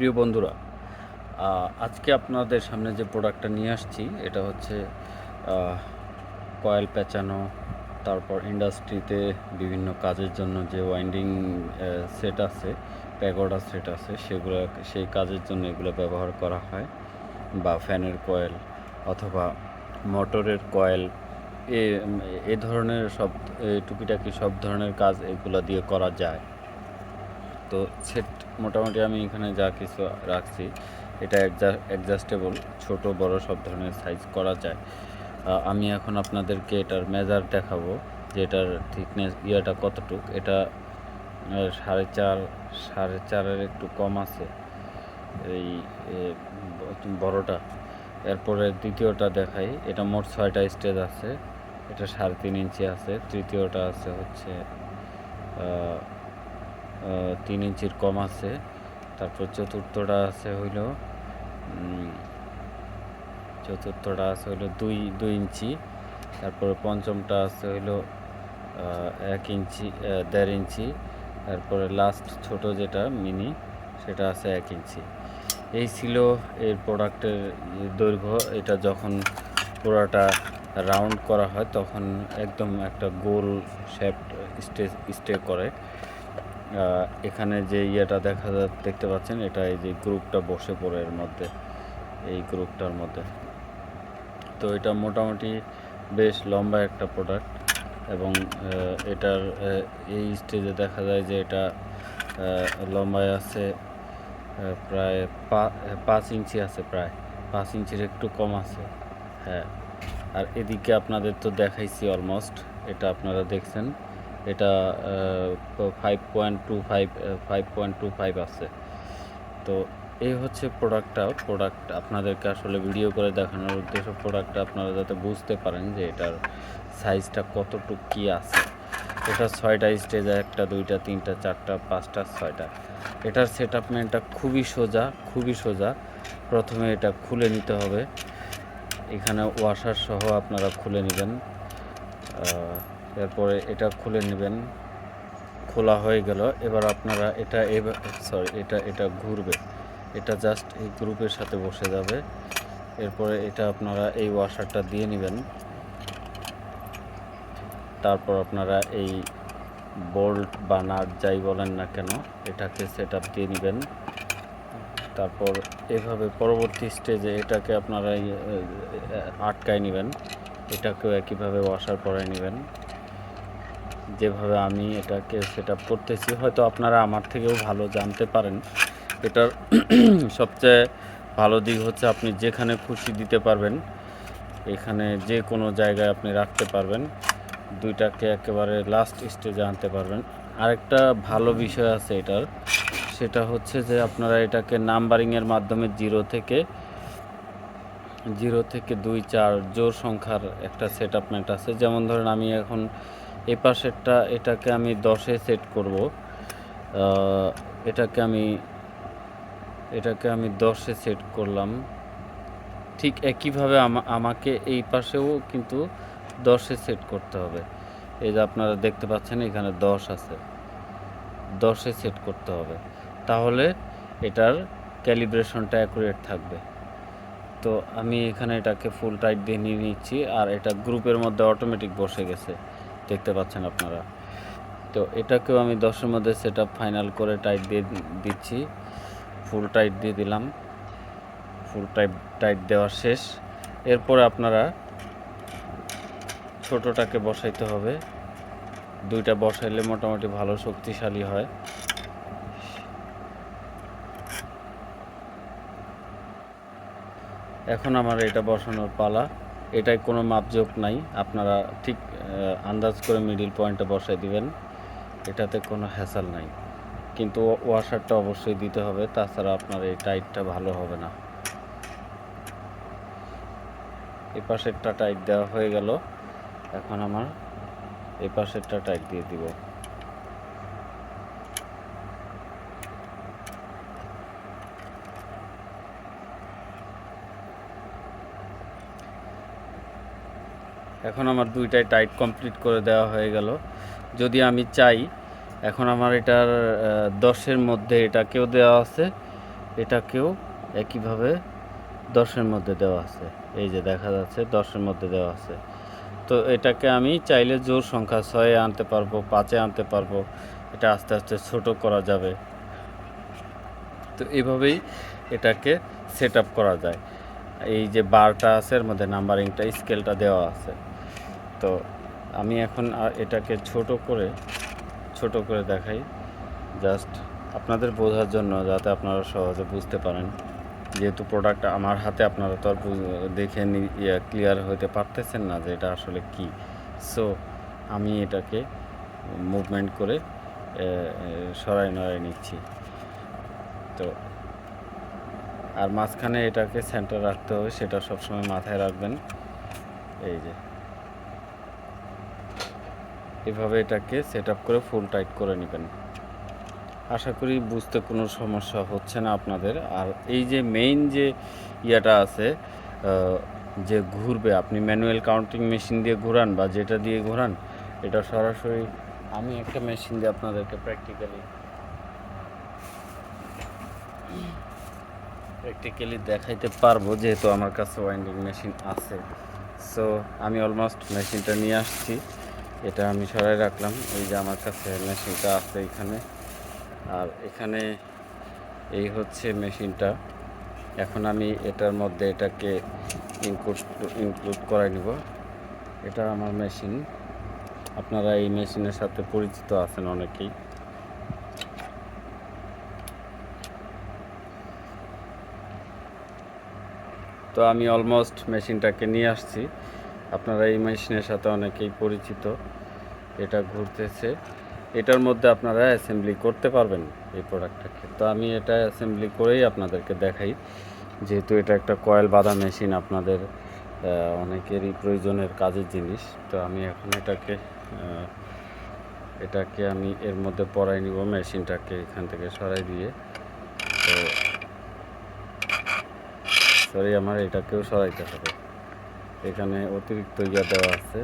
প্রিয় বন্ধুরা, আজকে আপনাদের সামনে যে প্রোডাক্টটা নিয়ে আসছি এটা হচ্ছে কয়েল পেঁচানো, তারপর ইন্ডাস্ট্রিতে বিভিন্ন কাজের জন্য যে ওয়াইন্ডিং সেট আছে, প্যাগোডা সেট আছে, সেই কাজের জন্য এগুলো ব্যবহার করা হয়। বা ফ্যানের কয়েল অথবা মোটরের কয়েল, এ এ ধরনের টুকিটাকি সব ধরনের কাজ এগুলো দিয়ে করা যায়। তো সেট মোটামুটি আমি এখানে যা কিছু রাখছি, এটা অ্যাডজাস্টেবল, ছোট বড় সব ধরনের সাইজ করা যায়। আমি এখন আপনাদেরকে এটার মেজার দেখাবো যে এটার থিকনেস কতটুক। এটা 4.5-4.5-এর একটু কম আছে এই বড়টা। এরপরে দ্বিতীয়টা দেখাই, এটা মোট 6টা স্টেজ আছে, এটা 3.5 ইঞ্চি আছে। তৃতীয়টা আছে হচ্ছে 3 ইঞ্চির কম আছে। তারপর চতুর্থটা আছে হইল 2 ইঞ্চি। তারপরে পঞ্চমটা আছে হইল 1 ইঞ্চি, 1.5 ইঞ্চি। তারপরে লাস্ট ছোট যেটা মিনি, সেটা আছে 1 ইঞ্চি। এই ছিল এর প্রোডাক্টের দৈর্ঘ্য। এটা যখন পুরোটা রাউন্ড করা হয় তখন একদম একটা গোল শেপ স্টে করে। এখানে যে দেখতে পাচ্ছেন, এটা এই যে গ্রুপটা বসে পড়ে এর মধ্যে, এই গ্রুপটার মধ্যে। তো এটা মোটামুটি বেশ লম্বা একটা প্রোডাক্ট এবং এটার এই স্টেজে দেখা যায় যে এটা লম্বায় আছে প্রায় 5 ইঞ্চি আছে, প্রায় 5 ইঞ্চির একটু কম আছে। হ্যাঁ, আর এদিকে আপনাদের তো দেখাইছি অলমোস্ট, এটা আপনারা দেখছেন, এটা 5.25 আছে। তো এই হচ্ছে প্রোডাক্ট আপনাদেরকে আসলে ভিডিও করে দেখানোর উদ্দেশ্য, প্রোডাক্টটা আপনারা যাতে বুঝতে পারেন যে এটার সাইজটা কতটুকু কী আছে। এটা 6টা স্টেজ, 1টা 2টা 3টা 4টা 5টা 6টা। এটার সেটআপমেন্টটা খুবই সোজা। প্রথমে এটা খুলে নিতে হবে, এখানে ওয়াশার সহ আপনারা খুলে নেবেন। এরপরে এটা খুলে নেবেন, খোলা হয়ে গেল। এবার আপনারা এটা ঘুরবে, এটা জাস্ট এই গ্রুপের সাথে বসে যাবে। এরপরে এটা আপনারা এই ওয়াশারটা দিয়ে নেবেন। তারপর আপনারা এই বোল্ট বা নাট যাই বলেন না কেন, এটাকে সেট আপ দিয়ে নেবেন। তারপর এভাবে পরবর্তী স্টেজে এটাকে আপনারা আটকায় নেবেন, এটাকেও একইভাবে ওয়াশার করাই নেবেন। যেভাবে আমি এটাকে সেট আপ করতেছি, হয়তো আপনারা আমার থেকেও ভালো জানতে পারেন। এটার সবচেয়ে ভালো দিক হচ্ছে আপনি যেখানে খুশি দিতে পারবেন, এখানে যে কোনো জায়গায় আপনি রাখতে পারবেন, দুইটাকে একেবারে লাস্ট স্টেজে আনতে পারবেন। আরেকটা ভালো বিষয় আছে এটার, সেটা হচ্ছে যে আপনারা এটাকে নাম্বারিংয়ের মাধ্যমে 0 থেকে 2 4 জোড় সংখ্যার একটা সেটআপমেন্ট আছে। যেমন ধরেন আমি এখন এই পাশেরটা, এটাকে আমি 10-এ সেট করব, এটাকে আমি 10-এ সেট করলাম। ঠিক একইভাবে আমাকে এই পাশেও কিন্তু 10-এ সেট করতে হবে। এই যে আপনারা দেখতে পাচ্ছেন এখানে 10 আছে, 10-এ সেট করতে হবে, তাহলে এটার ক্যালিব্রেশনটা অ্যাকুরেট থাকবে। তো আমি এখানে এটাকে ফুল টাইট দিয়ে নিয়ে নিচ্ছি, আর এটা গ্রুপের মধ্যে অটোমেটিক বসে গেছে, দেখতে পাচ্ছেন আপনারা। তো এটাকেও আমি 10-এর মধ্যে সেট আপ ফাইনাল করে টাইট দিয়ে দিচ্ছি, ফুল টাইট দিয়ে দিলাম। ফুল টাইট দেওয়া শেষ। এরপরে আপনারা ছোটোটাকে বসাইতে হবে, দুইটা বসাইলে মোটামুটি ভালো শক্তিশালী হয়। এখন আমার এটা বসানোর পালা। এটাই কোনো মাপজোক নাই, আপনারা ঠিক আন্দাজ করে মিডিল পয়েন্টে বসাই দিবেন, এটাতে কোনো হ্যাসাল নাই। কিন্তু ওয়াশারটা অবশ্যই দিতে হবে, তাছাড়া আপনার এই টাইটটা ভালো হবে না। এই পাশেরটা টাইট দেওয়া হয়ে গেল, এখন আমার এই পাশেরটা টাইট দিয়ে দিব। এখন আমার দুইটাই টাইট কমপ্লিট করে দেওয়া হয়ে গেল। যদি আমি চাই, এখন আমার এটার 10-এর মধ্যে এটাকেও দেওয়া আছে, এটাকেও একইভাবে 10-এর মধ্যে দেওয়া আছে। এই যে দেখা যাচ্ছে 10-এর মধ্যে দেওয়া আছে। তো এটাকে আমি চাইলে জোড় সংখ্যা 6-এ আনতে পারবো, 5-এ আনতে পারবো। এটা আস্তে আস্তে ছোট করা যাবে। তো এভাবেই এটাকে সেট আপ করা যায়। এই যে বারটা আছে এর মধ্যে নাম্বারিংটা স্কেলটা দেওয়া আছে। তো আমি এখন এটাকে ছোট করে দেখাই, জাস্ট আপনাদের বোঝার জন্য, যাতে আপনারা সহজে বুঝতে পারেন। যেহেতু প্রোডাক্ট আমার হাতে, আপনারা তো আর দেখে ক্লিয়ার হতে পারতেছেন না যে এটা আসলে কি। সো আমি এটাকে মুভমেন্ট করে সরাই নড়াই নিচ্ছি। তো আর মাঝখানে এটাকে সেন্টার রাখতে হবে, সেটা সবসময় মাথায় রাখবেন। এই যে এভাবে এটাকে সেট আপ করে ফুল টাইট করে নেবেন। আশা করি বুঝতে কোনো সমস্যা হচ্ছে না আপনাদের। আর এই যে মেইন যে ইয়েটা আছে, যে ঘুরবে, আপনি ম্যানুয়াল কাউন্টিং মেশিন দিয়ে ঘোরান বা যেটা দিয়ে ঘোরান, এটা সরাসরি আমি একটা মেশিন দিয়ে আপনাদেরকে প্র্যাকটিক্যালি দেখাইতে পারবো, যেহেতু আমার কাছে ওয়াইন্ডিং মেশিন আছে। সো আমি অলমোস্ট মেশিনটা নিয়ে আসছি, এটা আমি সরাই রাখলাম। এই যে আমার কাছে মেশিনটা আছে এখানে, আর এখানে এই হচ্ছে মেশিনটা। এখন আমি এটার মধ্যে এটাকে ইনক্লুড করাই নিব। এটা আমার মেশিন, আপনারা এই মেশিনের সাথে পরিচিত আছেন অনেকেই। তো আমি অলমোস্ট মেশিনটাকে নিয়ে আসছি। আপনারা এই মেশিনের সাথে অনেকেই পরিচিত। এটা ঘুরতেছে, এটার মধ্যে আপনারা অ্যাসেম্বলি করতে পারবেন এই প্রোডাক্টটাকে। তো আমি এটা অ্যাসেম্বলি করেই আপনাদেরকে দেখাই, যেহেতু এটা একটা কয়েল বাঁধা মেশিন, আপনাদের অনেকেরই প্রয়োজনের কাজের জিনিস। তো আমি এখন এটাকে আমি এর মধ্যে পরাই নিব, মেশিনটাকে এখান থেকে সরাই দিয়ে। তো সরি, আমার এটাকেও সরাইতে হবে, এখানে অতিরিক্ত ইয়া দেওয়া আছে।